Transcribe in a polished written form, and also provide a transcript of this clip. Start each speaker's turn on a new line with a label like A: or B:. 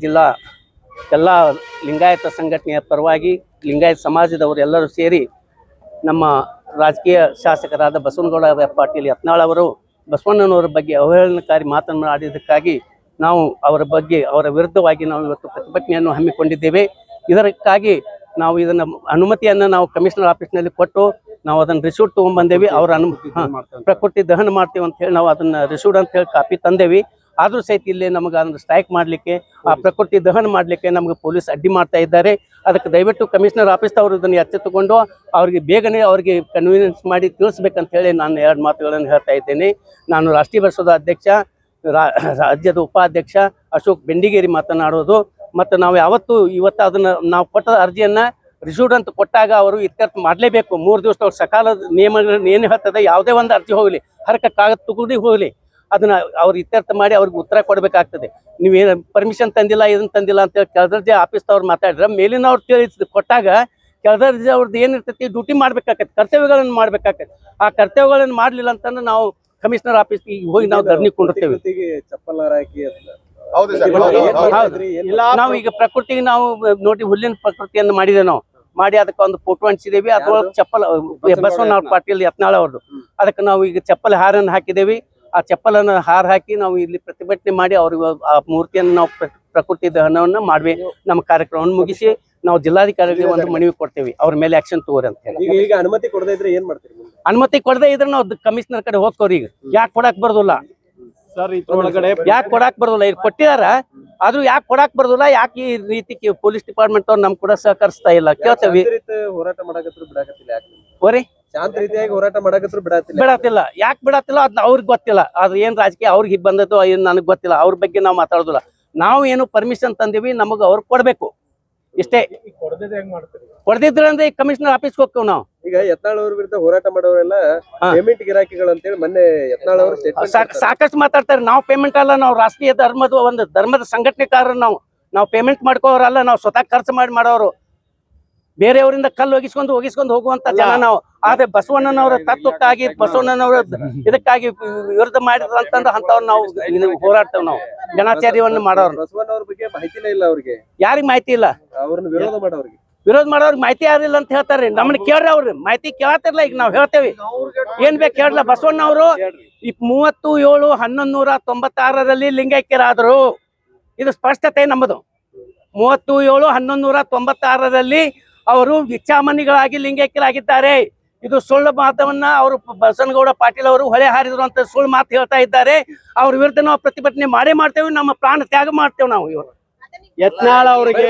A: ಜಿಲ್ಲಾ ಎಲ್ಲ ಲಿಂಗಾಯತ ಸಂಘಟನೆಯ ಪರವಾಗಿ ಲಿಂಗಾಯತ ಸಮಾಜದವರು ಎಲ್ಲರೂ ಸೇರಿ ನಮ್ಮ ರಾಜಕೀಯ ಶಾಸಕರಾದ ಬಸವನಗೌಡ ಪಾಟೀಲ್ ಯತ್ನಾಳ್ ಅವರು ಬಸವಣ್ಣನವರ ಬಗ್ಗೆ ಅವಹೇಳನಕಾರಿ ಮಾತನಾಡಿದ್ದಕ್ಕಾಗಿ ನಾವು ಅವರ ಬಗ್ಗೆ ಅವರ ವಿರುದ್ಧವಾಗಿ ನಾವು ಇವತ್ತು ಪ್ರತಿಭಟನೆಯನ್ನು ಹಮ್ಮಿಕೊಂಡಿದ್ದೇವೆ. ಇದಕ್ಕಾಗಿ ನಾವು ಇದನ್ನು ಅನುಮತಿಯನ್ನು ನಾವು ಕಮಿಷನರ್ ಆಫೀಸ್ನಲ್ಲಿ ಕೊಟ್ಟು ನಾವು ಅದನ್ನು ರಿಸೀಟ್ ತೊಗೊಂಡ್ಬಂದೇವಿ. ಅವರ ಪ್ರಕೃತಿ ದಹನ ಮಾಡ್ತೀವಿ ಅಂತ ಹೇಳಿ ನಾವು ಅದನ್ನು ರಿಸೀಟ್ ಅಂತ ಹೇಳಿ ಕಾಪಿ ತಂದೇವಿ. ಆದರೂ ಸಹಿತ ಇಲ್ಲಿ ನಮಗೆ ಅದನ್ನು ಸ್ಟ್ರೈಕ್ ಮಾಡಲಿಕ್ಕೆ ಆ ಪ್ರಕೃತಿ ದಹನ ಮಾಡಲಿಕ್ಕೆ ನಮಗೆ ಪೊಲೀಸ್ ಅಡ್ಡಿ ಮಾಡ್ತಾ ಇದ್ದಾರೆ. ಅದಕ್ಕೆ ದಯವಿಟ್ಟು ಕಮಿಷನರ್ ಆಫೀಸ್ದವರು ಇದನ್ನು ಎಚ್ಚೆತ್ತುಕೊಂಡು ಅವರಿಗೆ ಬೇಗನೆ ಅವರಿಗೆ ಕನ್ವೀನಿಯನ್ಸ್ ಮಾಡಿ ತಿಳಿಸ್ಬೇಕಂತ ಹೇಳಿ ನಾನು 2 ಮಾತುಗಳನ್ನು ಹೇಳ್ತಾ ಇದ್ದೇನೆ. ನಾನು ರಾಷ್ಟ್ರೀಯ ಬಸವದ ಅಧ್ಯಕ್ಷ, ರಾಜ್ಯದ ಉಪಾಧ್ಯಕ್ಷ ಅಶೋಕ್ ಬೆಂಡಿಗೇರಿ ಮಾತನಾಡೋದು. ಮತ್ತು ನಾವು ಇವತ್ತು ಅದನ್ನು ನಾವು ಕೊಟ್ಟ ಅರ್ಜಿಯನ್ನು ರಿಸೀಟ್ ಅಂತ ಕೊಟ್ಟಾಗ ಅವರು ಇತ್ಯರ್ಥ ಮಾಡಲೇಬೇಕು. 3 ದಿವಸದವ್ರು ಸಕಾಲದ ನಿಯಮಗಳನ್ನ ಏನು ಹೇಳ್ತದೆ, ಯಾವುದೇ ಒಂದು ಅರ್ಜಿ ಹೋಗಲಿ, ಹರಕ ಕಾಗದ ತುಗುಡಿ ಹೋಗಲಿ, ಅದನ್ನು ಅವ್ರು ಇತ್ಯರ್ಥ ಮಾಡಿ ಅವ್ರಿಗೆ ಉತ್ತರ ಕೊಡಬೇಕಾಗ್ತದೆ. ನೀವೇನು ಪರ್ಮಿಷನ್ ತಂದಿಲ್ಲ, ಇದನ್ನು ತಂದಿಲ್ಲ ಅಂತೇಳಿ ಕೆಳದರ್ಜೆ ಆಫೀಸ್ದವ್ರು ಮಾತಾಡಿದ್ರೆ ಮೇಲಿನವ್ರು ತಿಳಿಸಿ ಕೊಟ್ಟಾಗ ಕೆಳದರ್ಜೆ ಅವ್ರದ್ದು ಏನಿರ್ತೈತಿ ಡ್ಯೂಟಿ ಮಾಡ್ಬೇಕಾಗತ್ತೆ, ಕರ್ತವ್ಯಗಳನ್ನು ಮಾಡ್ಬೇಕಾಗತ್ತೆ. ಆ ಕರ್ತವ್ಯಗಳನ್ನು ಮಾಡಲಿಲ್ಲ ಅಂತಂದ್ರೆ ನಾವು ಕಮಿಷನರ್ ಆಫೀಸ್ಗೆ ಹೋಗಿ ನಾವು ಧರಣಿ ಕೊಂಡಿರ್ತೇವೆ. ನಾವು ಈಗ ಪ್ರಕೃತಿಗೆ ನಾವು ನೋಡಿ ಹುಲ್ಲಿನ ಪ್ರಕೃತಿಯನ್ನು ಮಾಡಿದ್ದೇವೆ. ನಾವು ಮಾಡಿ ಅದಕ್ಕೆ ಒಂದು ಫೋಟೋ ಅಂಟಿಸಿದೇವಿ. ಅದ್ರೊಳಗೆ ಚಪ್ಪಲ್ ಬಸವನಗೌಡ ಪಾಟೀಲ್ ಯತ್ನಾಳ್ ಅವ್ರದ್ದು, ಅದಕ್ಕೆ ನಾವು ಈಗ ಚಪ್ಪಲ್ ಹಾರನ್ನು ಹಾಕಿದ್ದೇವೆ. ಆ ಚಪ್ಪಲನ್ನು ಹಾರ ಹಾಕಿ ನಾವು ಇಲ್ಲಿ ಪ್ರತಿಭಟನೆ ಮಾಡಿ ಅವ್ರಿಗೆ ಆ ಮೂರ್ತಿಯನ್ನು ನಾವು ಪ್ರಕೃತಿ ದಹನವನ್ನು ಮಾಡಿ ನಮ್ಮ ಕಾರ್ಯಕ್ರಮವನ್ನು ಮುಗಿಸಿ ನಾವು ಜಿಲ್ಲಾಧಿಕಾರಿಗೆ ಒಂದು ಮನವಿ ಕೊಡ್ತೇವೆ, ಅವ್ರ ಮೇಲೆ ಆಕ್ಷನ್ ತಗೋರಿ ಅಂತ ಹೇಳಿ.
B: ಈಗ ಅನುಮತಿ ಕೊಡದೇ ಇದ್ರೆ ಏನ್ ಮಾಡ್ತೀರಿ?
A: ಅನುಮತಿ ಕೊಡದೇ ಇದ್ರೆ ನಾವು ಕಮಿಷನರ್ ಕಡೆ ಹೋಗ್ತವ್ರಿ. ಈಗ ಯಾಕೆ ಕೊಡಕ್ ಬರೋದಿಲ್ಲ
B: ಸರ್? ಇದ್ರೊಳಗಡೆ
A: ಯಾಕೆ ಕೊಡಾಕ್ ಬರೋದಿಲ್ಲ? ಇದು ಕೊಟ್ಟಿದಾರ, ಆದ್ರೂ ಯಾಕೆ ಕೊಡಾಕ್ ಬರೋದಿಲ್ಲ? ಯಾಕೆ ಈ ರೀತಿ ಪೊಲೀಸ್ ಡಿಪಾರ್ಟ್ಮೆಂಟ್ ಅವ್ರು ನಮ್ ಕೂಡ ಸಹಕರಿಸ್ತಾ ಇಲ್ಲ? ಕೇಳ್ತೇವೆ.
B: ಹೋರಾಟ ಮಾಡಕತ್ರು ಬಿಡಾಕತ್ತಿಲ್ಲ.
A: ಓರಿ
B: ಶಾಂತ ರೀತಿಯಾಗಿ ಹೋರಾಟ ಮಾಡಕತ್ರು
A: ಬಿಡತ್ತಿಲ್ಲ. ಯಾಕೆ ಬಿಡತ್ತಿಲ್ಲ ಅದ್ ಅವ್ರಿಗೆ ಗೊತ್ತಿಲ್ಲ. ಅದು ಏನ್ ರಾಜಕೀಯ ಅವ್ರಿಗೆ ಬಂದದ್ದು ಏನ್ ನನಗೆ ಗೊತ್ತಿಲ್ಲ. ಅವ್ರ ಬಗ್ಗೆ ನಾವು ಮಾತಾಡೋದಿಲ್ಲ. ನಾವು ಏನು ಪರ್ಮಿಷನ್ ತಂದಿವಿ, ನಮಗೆ ಅವ್ರು ಕೊಡ್ಬೇಕು, ಇಷ್ಟೇ. ಕೊಡದಿದ್ರೆ ಅಂದ್ರೆ ಕಮಿಷನರ್ ಆಫೀಸ್ಗೆ ಹೋಗ್ತೇವೆ ನಾವು.
B: ಈಗ ಯತ್ನಾಳ್ ಅವ್ರ ವಿರುದ್ಧ ಹೋರಾಟ ಮಾಡೋರೆಲ್ಲ ಪೇಮೆಂಟ್ ಗಿರಾಕಿಗಳು ಅಂತೇಳಿ ಮೊನ್ನೆ ಯತ್ನಾಳ್ ಅವರು
A: ಸಾಕಷ್ಟು ಮಾತಾಡ್ತಾರೆ. ನಾವು ಪೇಮೆಂಟ್ ಅಲ್ಲ, ನಾವು ರಾಷ್ಟ್ರೀಯ ಧರ್ಮದ ಸಂಘಟನೆಕಾರರು. ನಾವು ಪೇಮೆಂಟ್ ಮಾಡ್ಕೋರಲ್ಲ, ನಾವು ಸ್ವತಃ ಖರ್ಚು ಮಾಡೋರು. ಬೇರೆಯವರಿಂದ ಕಲ್ಲು ಒಗಿಸ್ಕೊಂಡು ಹೋಗುವಂತ ಜನ ನಾವು. ಆದ್ರೆ ಬಸವಣ್ಣನವರ ತತ್ವಕ್ಕಾಗಿ, ಬಸವಣ್ಣನವರ ಇದಕ್ಕಾಗಿ ವಿರುದ್ಧ ಮಾಡಿದ್ರು ಅಂತಂದ್ರೆ ಅಂತವ್ರು ನಾವು ಹೋರಾಡ್ತೇವೆ. ನಾವು ಜನಾಚಾರ್ಯವನ್ನು ಮಾಡೋರು.
B: ಬಸವಣ್ಣವ್ರ ಬಗ್ಗೆ ಮಾಹಿತಿನೇ ಇಲ್ಲ ಅವ್ರಿಗೆ.
A: ಯಾರಿಗ್ ಮಾಹಿತಿ ಇಲ್ಲ?
B: ಅವ್ರನ್ನ ವಿರೋಧ ಮಾಡೋರಿಗೆ
A: ಮಾಹಿತಿ ಯಾರಿಲ್ಲ ಅಂತ ಹೇಳ್ತಾರೆ. ನಮ್ಮನ್ನ ಕೇಳ್ರಿ, ಅವ್ರು ಮಾಹಿತಿ ಕೇಳತ್ತಿರ್ಲ. ಈಗ ನಾವ್ ಹೇಳ್ತೇವಿ, ಏನ್ ಬೇಕು ಕೇಳಲ್ಲ. ಬಸವಣ್ಣವರು 37/1196 ಲಿಂಗೈಕ್ಯರಾದರು. ಇದು ಸ್ಪಷ್ಟತೆ ನಮ್ಮದು. 37/1196 ಅವರು ಇಚ್ಛಾಮಣಿಗಳಾಗಿ ಲಿಂಗೈಕ್ಯರಾಗಿದ್ದಾರೆ. ಇದು ಸುಳ್ಳು ಮಾತವನ್ನ ಅವರು ಬಸವನಗೌಡ ಪಾಟೀಲ್ ಅವರು ಹೊಳೆ ಹಾರಿದ್ರು ಅಂತ ಸುಳ್ಳು ಮಾತು ಹೇಳ್ತಾ ಇದ್ದಾರೆ. ಅವ್ರ ವಿರುದ್ಧ ನಾವು ಪ್ರತಿಭಟನೆ ಮಾಡೇ ಮಾಡ್ತೇವೆ. ನಮ್ಮ ಪ್ರಾಣ ತ್ಯಾಗ ಮಾಡ್ತೇವೆ ನಾವು. ಇವರು ಯತ್ನಾಳ್ ಅವರಿಗೆ